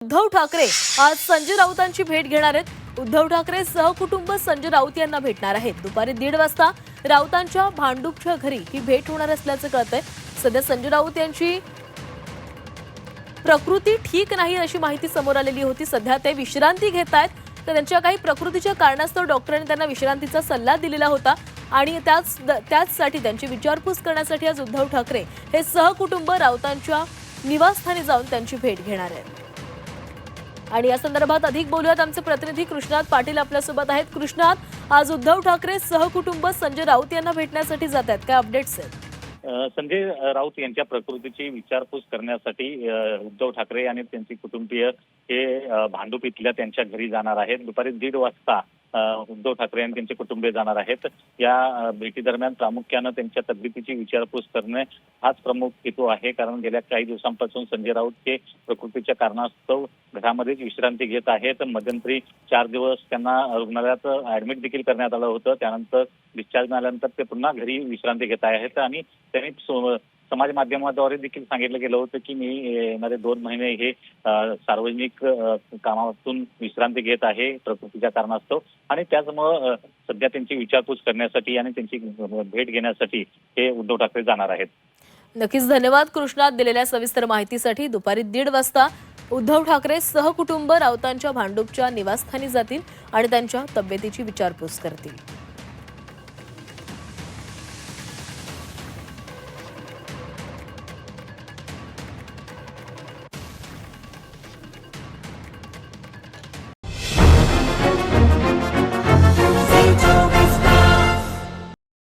उद्धव ठाकरे आज संजय राऊतांची भेट घेणार आहेत। उद्धव ठाकरे सहकुटुंब संजय राऊत यांना भेटणार आहेत। दुपारी 1:30 वाजता राऊतांच्या भांडूपच्या घरी ही भेट होणार असल्याचं कळतंय। सध्या संजय राऊत यांची प्रकृती ठीक नाही अशी माहिती समोर आलेली होती। सध्या ते विश्रांती घेत आहेत, तर त्यांच्या काही प्रकृतीच्या कारणास्तव डॉक्टरांनी त्यांना विश्रांतीचा सल्ला दिलेला होता आणि त्याचसाठी त्यांची विचारपूस करण्यासाठी आज उद्धव ठाकरे हे सहकुटुंब राऊतांच्या निवासस्थानी जाऊन त्यांची भेट घेणार आहेत। आणि या संदर्भात अधिक बोलूयात, आमचे प्रतिनिधी कृष्णात पाटील आपल्यासोबत आहेत। कृष्णात, आज उद्धव ठाकरे सहकुटुंब संजय राऊत यांना भेटण्यासाठी जात आहेत, काय अपडेट्स आहेत? संजय राऊत यांच्या प्रकृतीची विचारपूस करण्यासाठी उद्धव ठाकरे आणि त्यांचे कुटुंबीय हे भांडूप इथल्या त्यांच्या घरी जाणार आहेत। दुपारी 1:30 वाजता उद्धव ठाकरे आणि त्यांचे कुटुंबीय जाणार आहेत। या भेटी दरम्यान प्रामुख्याने त्यांच्या तब्येतीची विचारपूस करणे हाच प्रमुख हेतू आहे, कारण गेल्या काही दिवसांपासून संजय राऊत हे प्रकृतीच्या कारणास्तव घरामध्येच विश्रांती घेत आहेत। मध्यंतरी 4 दिवस त्यांना रुग्णालयात ऍडमिट देखील करण्यात आलं होतं। त्यानंतर डिस्चार्ज मिळाल्यानंतर ते पुन्हा घरी विश्रांती घेत आहेत आणि त्यांनी समाज माध्यमाद्वारे देखील सांगितलं गेलं होतं की मी येणारे 2 महिने हे सार्वजनिक कामातून विश्रांती घेत आहे प्रकृतीच्या कारणास्तव, आणि त्याचमुळं सध्या त्यांची विचारपूस करण्यासाठी आणि त्यांची भेट घेण्यासाठी हे उद्धव ठाकरे जाणार आहेत। नक्कीच, धन्यवाद कृष्णात दिलेल्या सविस्तर माहितीसाठी। दुपारी 1:30 वाजता उद्धव ठाकरे सहकुटुंब राऊतांच्या भांडूपच्या निवासस्थानी जातील आणि त्यांच्या तब्येतीची विचारपूस करतील।